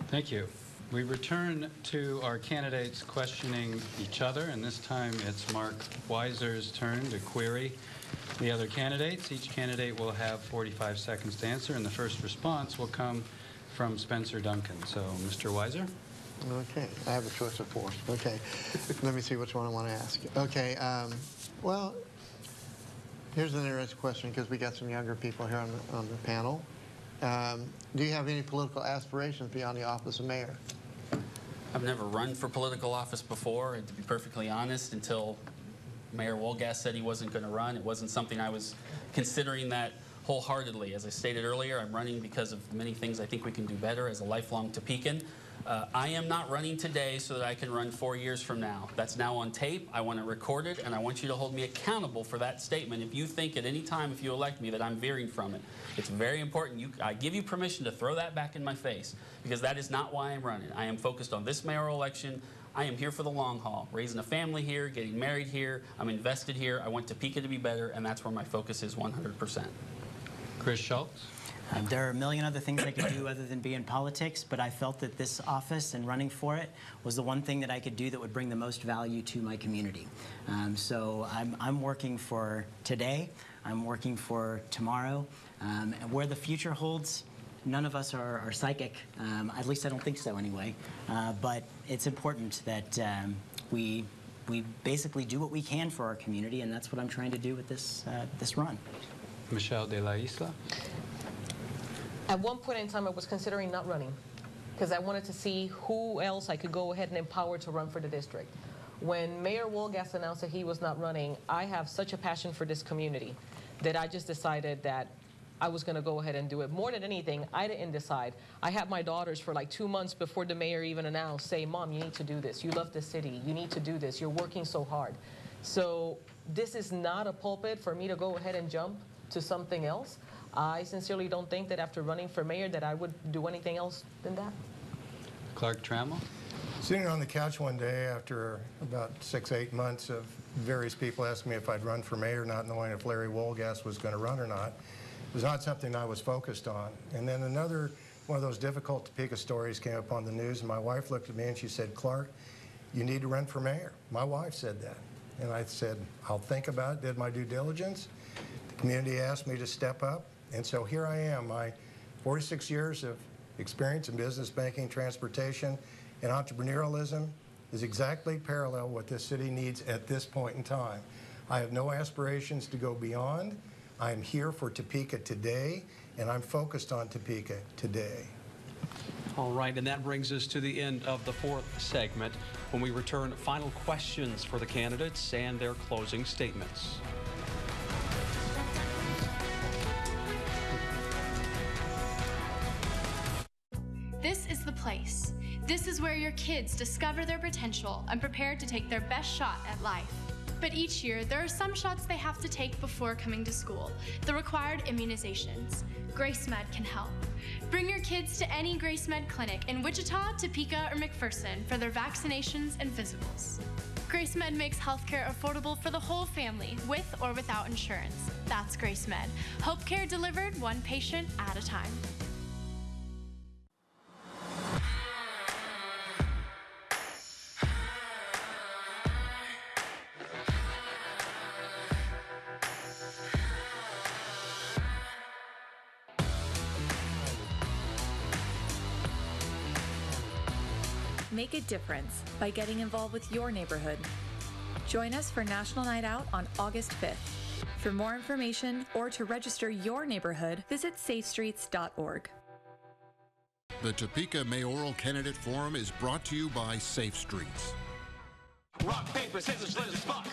Thank you. We return to our candidates questioning each other, and this time it's Mark Weiser's turn to query the other candidates. Each candidate will have 45 seconds to answer, and the first response will come from Spencer Duncan. So, Mr. Weiser? Okay, I have a choice of 4. Okay, let me see which one I want to ask. Okay, well, here's an interesting question because we got some younger people here on the panel. Do you have any political aspirations beyond the office of mayor? I've never run for political office before, and to be perfectly honest, until Mayor Wolgass said he wasn't going to run, it wasn't something I was considering that wholeheartedly. As I stated earlier, I'm running because of many things I think we can do better as a lifelong Topekan. I am not running today so that I can run 4 years from now. That's now on tape. I want it recorded, and I want you to hold me accountable for that statement. If you think at any time, if you elect me, that I'm veering from it, it's very important. I give you permission to throw that back in my face, because that is not why I'm running. I am focused on this mayoral election. I am here for the long haul, raising a family here, getting married here. I'm invested here. I want Topeka to be better, and that's where my focus is 100%. Chris Schultz. There are a million other things I could do other than be in politics, but I felt that this office and running for it was the one thing that I could do that would bring the most value to my community. So I'm working for today. I'm working for tomorrow. And where the future holds, none of us are psychic. At least I don't think so anyway. But it's important that we we basically do what we can for our community, and that's what I'm trying to do with this run. Michelle de la Isla. At one point in time, I was considering not running because I wanted to see who else I could go ahead and empower to run for the district. When Mayor Wolgast announced that he was not running, I have such a passion for this community that I just decided that I was going to go ahead and do it. More than anything, I didn't decide. I had my daughters for like 2 months before the mayor even announced, say, Mom, you need to do this. You love the city. You need to do this. You're working so hard. So this is not a pulpit for me to go ahead and jump to something else. I sincerely don't think that after running for mayor that I would do anything else than that. Clark Trammell. Sitting on the couch one day after about 6, 8 months of various people asking me if I'd run for mayor, not knowing if Larry Wolgast was going to run or not, it was not something I was focused on. And then another one of those difficult Topeka stories came up on the news, and my wife looked at me and she said, Clark, you need to run for mayor. My wife said that. And I said, I'll think about it, did my due diligence. The community asked me to step up, and so here I am. My 46 years of experience in business banking, transportation, and entrepreneurialism is exactly parallel what this city needs at this point in time. I have no aspirations to go beyond. I'm here for Topeka today, and I'm focused on Topeka today. All right, and that brings us to the end of the fourth segment. When we return, final questions for the candidates and their closing statements. This is the place. This is where your kids discover their potential and prepare to take their best shot at life. But each year, there are some shots they have to take before coming to school, the required immunizations. GraceMed can help. Bring your kids to any GraceMed clinic in Wichita, Topeka, or McPherson for their vaccinations and physicals. GraceMed makes healthcare affordable for the whole family, with or without insurance. That's GraceMed. Hope care delivered one patient at a time. Make a difference by getting involved with your neighborhood. Join us for National Night Out on August 5th. For more information or to register your neighborhood, visit safestreets.org. The Topeka Mayoral Candidate Forum is brought to you by Safe Streets. Rock, paper, scissors, split, spot.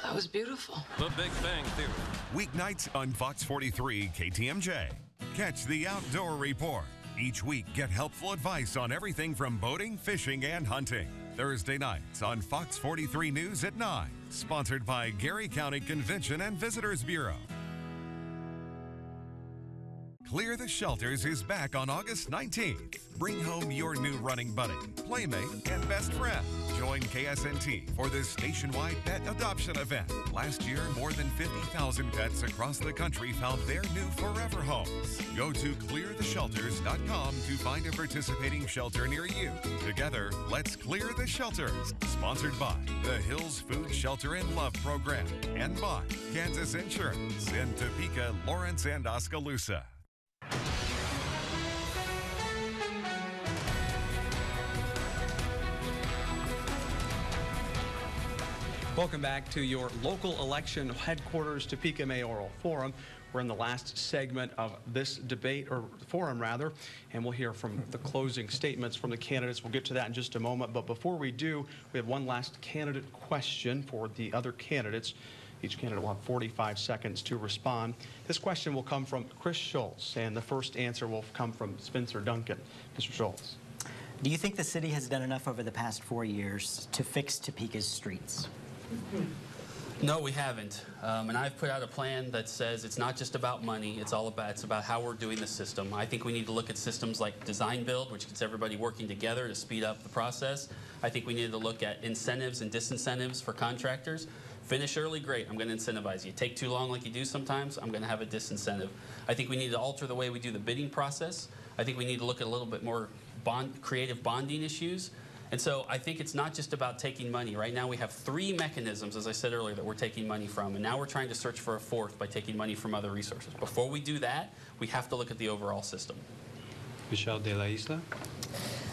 That was beautiful. The Big Bang Theory. Weeknights on Fox 43 KTMJ. Catch the Outdoor Report. Each week, get helpful advice on everything from boating, fishing, and hunting. Thursday nights on Fox 43 News at 9. Sponsored by Gary County Convention and Visitors Bureau. Clear the Shelters is back on August 19th. Bring home your new running buddy, playmate, and best friend. Join KSNT for this nationwide pet adoption event. Last year, more than 50,000 pets across the country found their new forever homes. Go to cleartheshelters.com to find a participating shelter near you. Together, let's clear the shelters. Sponsored by the Hills Food Shelter and Love Program and by Kansas Insurance in Topeka, Lawrence, and Oskaloosa. Welcome back to your local election headquarters, Topeka Mayoral Forum. We're in the last segment of this debate, or forum rather, and we'll hear from the closing statements from the candidates. We'll get to that in just a moment, but before we do, we have one last candidate question for the other candidates. Each candidate will have 45 seconds to respond. This question will come from Chris Schultz, and the first answer will come from Spencer Duncan. Mr. Schultz. Do you think the city has done enough over the past 4 years to fix Topeka's streets? No, we haven't. And I've put out a plan that says it's not just about money, it's about how we're doing the system. I think we need to look at systems like design build, which gets everybody working together to speed up the process. I think we need to look at incentives and disincentives for contractors. Finish early, great, I'm going to incentivize you. Take too long like you do sometimes, I'm going to have a disincentive. I think we need to alter the way we do the bidding process. I think we need to look at a little bit more creative bonding issues. And so I think it's not just about taking money. Right now we have 3 mechanisms, as I said earlier, that we're taking money from. And now we're trying to search for a 4th by taking money from other resources. Before we do that, we have to look at the overall system. Michelle de la Isla.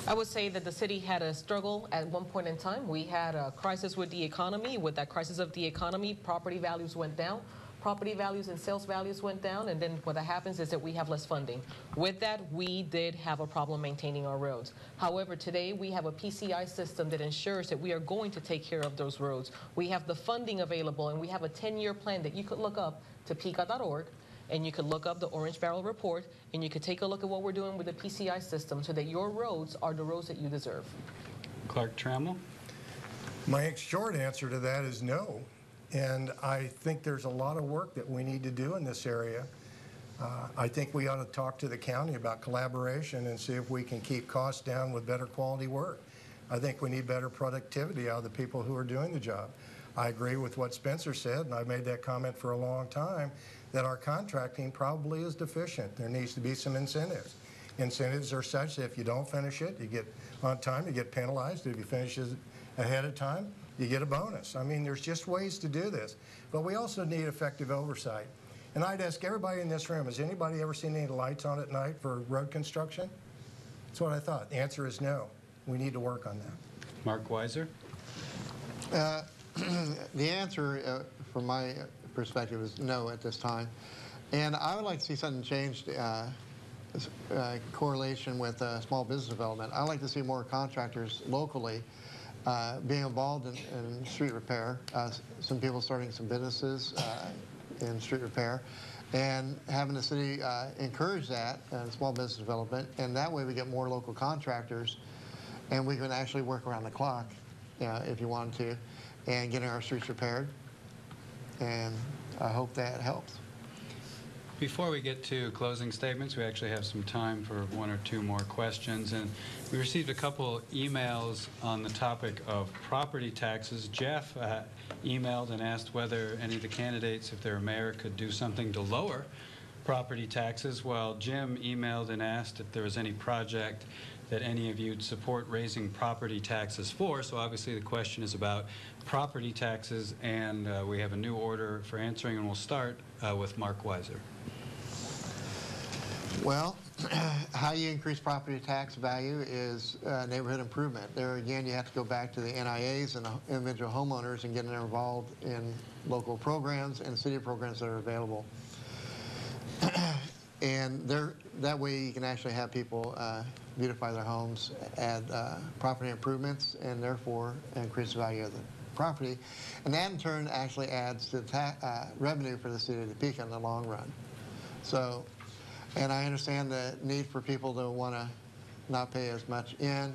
I would say that the city had a struggle at one point in time. We had a crisis with the economy. With that crisis of the economy, property values went down. Property values and sales values went down, and then what happens is that we have less funding. With that, we did have a problem maintaining our roads. However, today we have a PCI system that ensures that we are going to take care of those roads. We have the funding available, and we have a 10-year plan that you could look up, topeka.org, and you could look up the Orange Barrel Report, and you could take a look at what we're doing with the PCI system so that your roads are the roads that you deserve. Clark Trammell. My short answer to that is no. And I think there's a lot of work that we need to do in this area. I think we ought to talk to the county about collaboration and see if we can keep costs down with better quality work. I think we need better productivity out of the people who are doing the job. I agree with what Spencer said, and I've made that comment for a long time, that our contracting probably is deficient. There needs to be some incentives. Incentives are such that if you don't finish it, you get on time, you get penalized. If you finish it ahead of time, you get a bonus. I mean, there's just ways to do this. But we also need effective oversight. And I'd ask everybody in this room, has anybody ever seen any lights on at night for road construction? That's what I thought. The answer is no. We need to work on that. Mark Weiser. The answer, from my perspective, is no at this time. And I would like to see something changed, correlation with small business development. I'd like to see more contractors locally being involved in street repair, some people starting some businesses in street repair, and having the city encourage that small business development, and that way we get more local contractors, and we can actually work around the clock if you wanted to, and getting our streets repaired, and I hope that helps. Before we get to closing statements, we actually have some time for one or two more questions. And we received a couple emails on the topic of property taxes. Jeff emailed and asked whether any of the candidates, if they're mayor, could do something to lower property taxes, while Jim emailed and asked if there was any project that any of you'd support raising property taxes for. So obviously the question is about property taxes, and we have a new order for answering, and we'll start with Mark Weiser. Well, how you increase property tax value is neighborhood improvement. There again, you have to go back to the NIAs and the individual homeowners and get them involved in local programs and city programs that are available. And that way you can actually have people beautify their homes, add property improvements, and therefore increase the value of the property. And that in turn actually adds to revenue for the city of Topeka in the long run. So, and I understand the need for people to want to not pay as much in.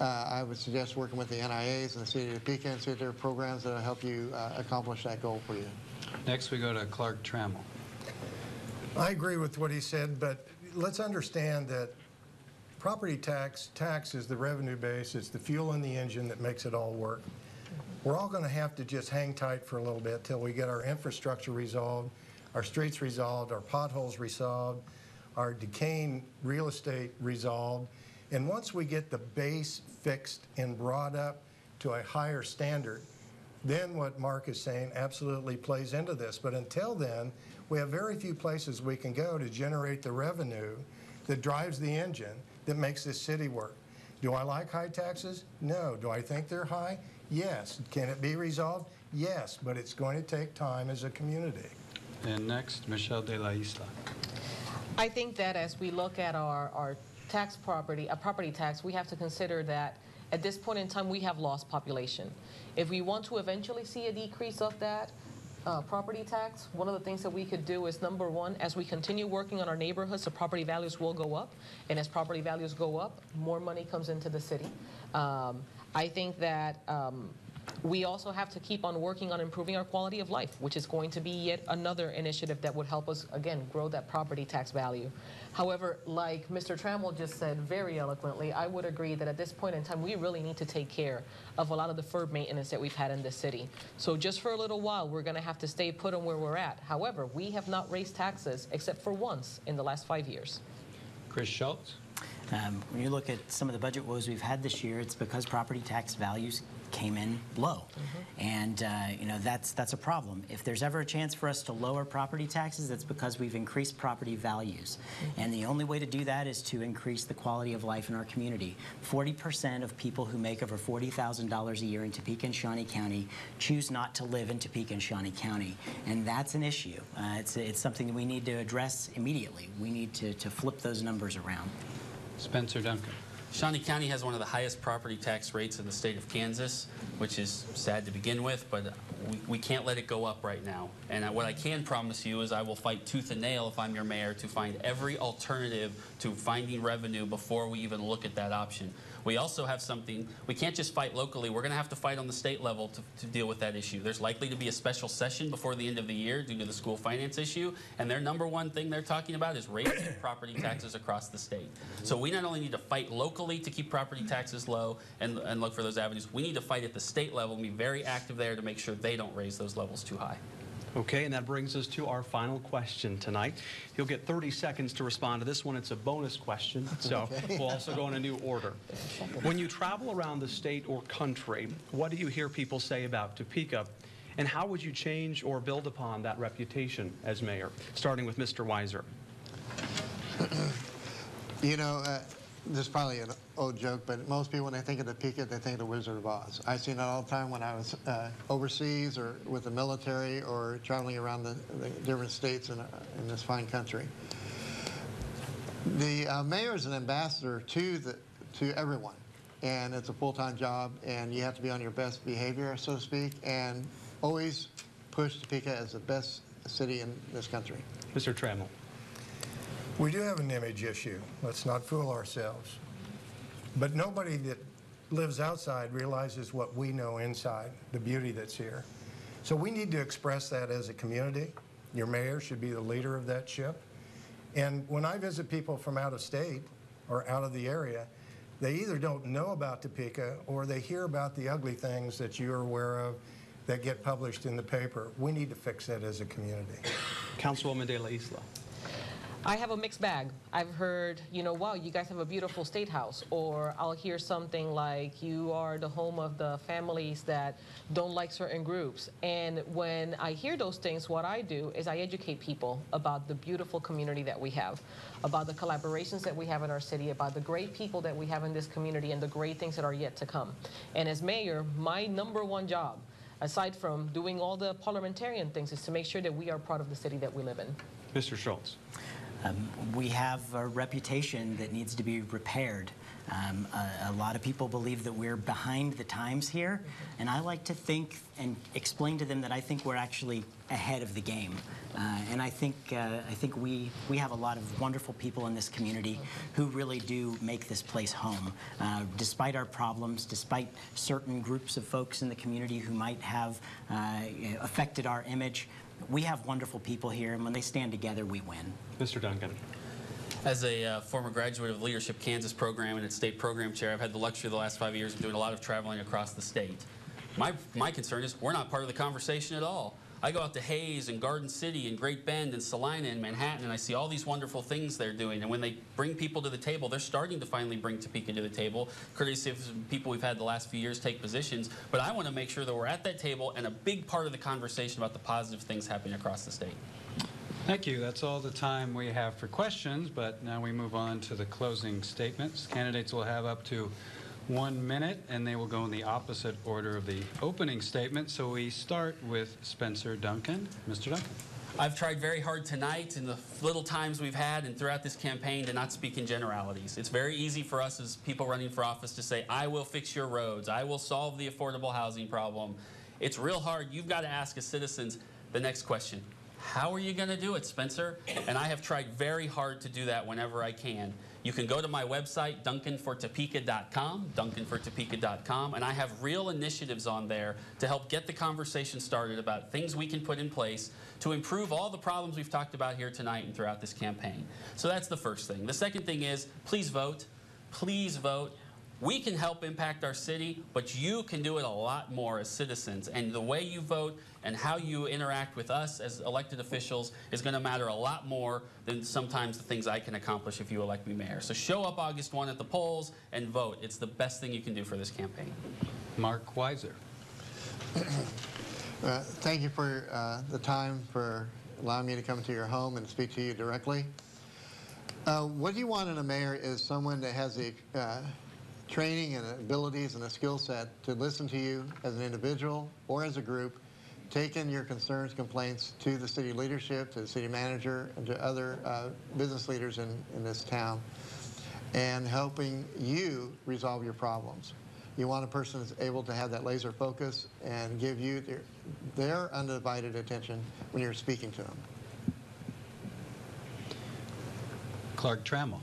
I would suggest working with the NIAs and the city of Topeka and see if there are programs that will help you accomplish that goal for you. Next, we go to Clark Trammell. I agree with what he said, but let's understand that property tax is the revenue base. It's the fuel in the engine that makes it all work. We're all going to have to just hang tight for a little bit till we get our infrastructure resolved, our streets resolved, our potholes resolved, our decaying real estate resolved. And once we get the base fixed and brought up to a higher standard, then what Mark is saying absolutely plays into this. But until then, we have very few places we can go to generate the revenue that drives the engine that makes this city work. Do I like high taxes? No. Do I think they're high? Yes. Can it be resolved? Yes. But it's going to take time as a community. And next, Michelle de la Isla. I think that as we look at our property tax, we have to consider that at this point in time we have lost population. If we want to eventually see a decrease of that property tax, one of the things that we could do is, number one, as we continue working on our neighborhoods, the property values will go up, and as property values go up, more money comes into the city. I think that we also have to keep on working on improving our quality of life, which is going to be yet another initiative that would help us, again, grow that property tax value. However, like Mr. Trammell just said very eloquently, I would agree that at this point in time, we really need to take care of a lot of the deferred maintenance that we've had in this city. So just for a little while, we're going to have to stay put on where we're at. However, we have not raised taxes except for once in the last 5 years. Chris Schultz. When you look at some of the budget woes we've had this year, it's because property tax values came in low. And you know, that's a problem. If there's ever a chance for us to lower property taxes, it's because we've increased property values. And the only way to do that is to increase the quality of life in our community. 40% of people who make over $40,000 a year in Topeka and Shawnee County choose not to live in Topeka and Shawnee County. And that's an issue. It's something that we need to address immediately. We need to flip those numbers around. Spencer Duncan. Shawnee County has one of the highest property tax rates in the state of Kansas, which is sad to begin with, but we can't let it go up right now. And what I can promise you is I will fight tooth and nail if I'm your mayor to find every alternative to finding revenue before we even look at that option. We also have something, we can't just fight locally, we're going to have to fight on the state level to deal with that issue. There's likely to be a special session before the end of the year due to the school finance issue, and their #1 thing they're talking about is raising property taxes across the state. So we not only need to fight locally to keep property taxes low and look for those avenues, we need to fight at the state level and be very active there to make sure they don't raise those levels too high. Okay, and that brings us to our final question tonight. You'll get 30 seconds to respond to this one. It's a bonus question, so we'll also go in a new order. When you travel around the state or country, what do you hear people say about Topeka, and how would you change or build upon that reputation as mayor? Starting with Mr. Weiser. You know, this is probably an old joke, but most people, when they think of Topeka, they think of the Wizard of Oz. I see that all the time when I was overseas or with the military or traveling around the different states in this fine country. The mayor is an ambassador to everyone, and it's a full-time job, and you have to be on your best behavior, so to speak, and always push Topeka as the best city in this country. Mr. Trammell. We do have an image issue. Let's not fool ourselves. But nobody that lives outside realizes what we know inside, the beauty that's here. So we need to express that as a community. Your mayor should be the leader of that ship. And when I visit people from out of state or out of the area, they either don't know about Topeka or they hear about the ugly things that you're aware of that get published in the paper. We need to fix that as a community. Councilwoman de la Isla. I have a mixed bag. I've heard, you know, wow, you guys have a beautiful state house. Or I'll hear something like, you are the home of the families that don't like certain groups. And when I hear those things, what I do is I educate people about the beautiful community that we have, about the collaborations that we have in our city, about the great people that we have in this community, and the great things that are yet to come. And as mayor, my #1 job, aside from doing all the parliamentarian things, is to make sure that we are proud of the city that we live in. Mr. Schultz. We have a reputation that needs to be repaired. A lot of people believe that we're behind the times here, and I like to think and explain to them that I think we're actually ahead of the game. And I think we have a lot of wonderful people in this community who really do make this place home. Despite our problems, despite certain groups of folks in the community who might have affected our image, we have wonderful people here, and when they stand together, we win. Mr. Duncan. As a former graduate of the Leadership Kansas program and its state program chair, I've had the luxury the last 5 years of doing a lot of traveling across the state. My concern is we're not part of the conversation at all. I go out to Hayes and Garden City and Great Bend and Salina and Manhattan, and I see all these wonderful things they're doing. And when they bring people to the table, they're starting to finally bring Topeka to the table, courtesy of some people we've had the last few years take positions. But I want to make sure that we're at that table and a big part of the conversation about the positive things happening across the state. Thank you. That's all the time we have for questions, but now we move on to the closing statements. Candidates will have up to 1 minute, and they will go in the opposite order of the opening statement. So we start with Spencer Duncan. Mr. Duncan. I've tried very hard tonight in the little times we've had and throughout this campaign to not speak in generalities. It's very easy for us as people running for office to say, I will fix your roads, I will solve the affordable housing problem. It's real hard. You've got to ask as citizens the next question. How are you going to do it, Spencer? And I have tried very hard to do that whenever I can. You can go to my website, duncanfortopeka.com, duncanfortopeka.com, and I have real initiatives on there to help get the conversation started about things we can put in place to improve all the problems we've talked about here tonight and throughout this campaign. So that's the first thing. The second thing is, please vote. Please vote. we can help impact our city, but you can do it a lot more as citizens. And the way you vote and how you interact with us as elected officials is going to matter a lot more than sometimes the things I can accomplish if you elect me mayor. So show up August 1 at the polls and vote. It's the best thing you can do for this campaign. Mark Weiser. Thank you for the time, for allowing me to come to your home and speak to you directly. What you want in a mayor is someone that has the training and abilities and a skill set to listen to you as an individual or as a group, taking your concerns, complaints to the city leadership, to the city manager, and to other business leaders in this town, and helping you resolve your problems. You want a person that's able to have that laser focus and give you their undivided attention when you're speaking to them. Clark Trammell.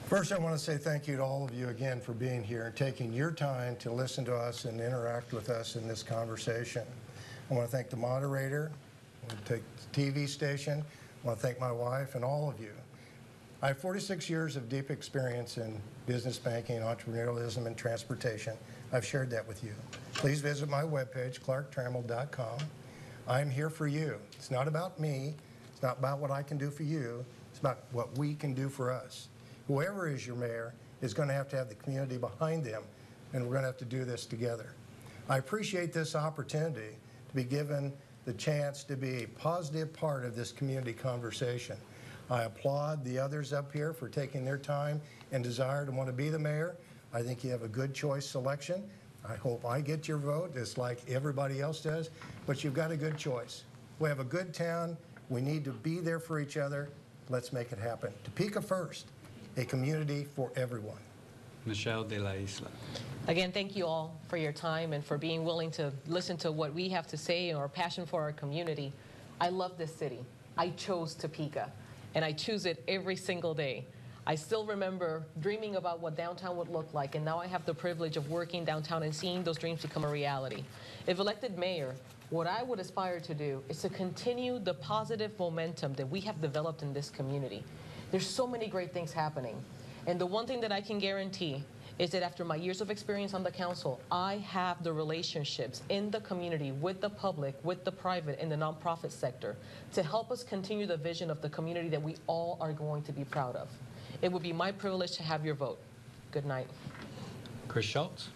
First, I want to say thank you to all of you again for being here and taking your time to listen to us and interact with us in this conversation. I want to thank the moderator, I want to thank the TV station, I want to thank my wife and all of you. I have 46 years of deep experience in business banking, entrepreneurialism, and transportation. I've shared that with you. Please visit my webpage, clarktrammell.com. I'm here for you. It's not about me. It's not about what I can do for you. It's about what we can do for us. Whoever is your mayor is going to have the community behind them, and we're going to have to do this together. I appreciate this opportunity to be given the chance to be a positive part of this community conversation. I applaud the others up here for taking their time and desire to want to be the mayor. I think you have a good choice selection. I hope I get your vote, just like everybody else does, but you've got a good choice. We have a good town. We need to be there for each other. Let's make it happen. Topeka first, a community for everyone. Michelle de la Isla. Again, thank you all for your time and for being willing to listen to what we have to say and our passion for our community. I love this city. I chose Topeka, and I choose it every single day. I still remember dreaming about what downtown would look like, and now I have the privilege of working downtown and seeing those dreams become a reality. If elected mayor, what I would aspire to do is to continue the positive momentum that we have developed in this community. There's so many great things happening, and the one thing that I can guarantee is that after my years of experience on the council, I have the relationships in the community, with the public, with the private, and the nonprofit sector to help us continue the vision of the community that we all are going to be proud of. It would be my privilege to have your vote. Good night. Chris Schultz.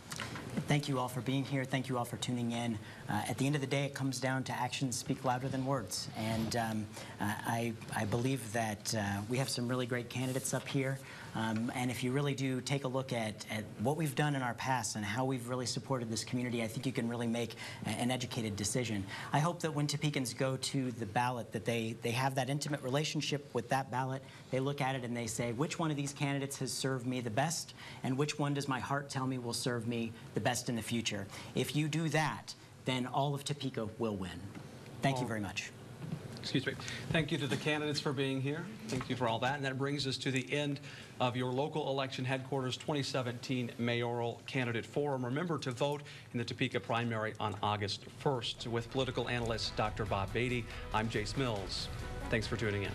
Thank you all for being here. Thank you all for tuning in. At the end of the day, it comes down to actions speak louder than words. And I believe that we have some really great candidates up here. And if you really do take a look at what we've done in our past and how we've really supported this community, I think you can really make an educated decision. I hope that when Topekans go to the ballot, that they have that intimate relationship with that ballot. They look at it and they say, which one of these candidates has served me the best, and which one does my heart tell me will serve me the best in the future? If you do that, then all of Topeka will win. Thank you very much. Excuse me. Thank you to the candidates for being here. Thank you for all that. And that brings us to the end of your local election headquarters 2017 Mayoral Candidate Forum. Remember to vote in the Topeka primary on August 1st. With political analyst Dr. Bob Beatty, I'm Jace Mills. Thanks for tuning in.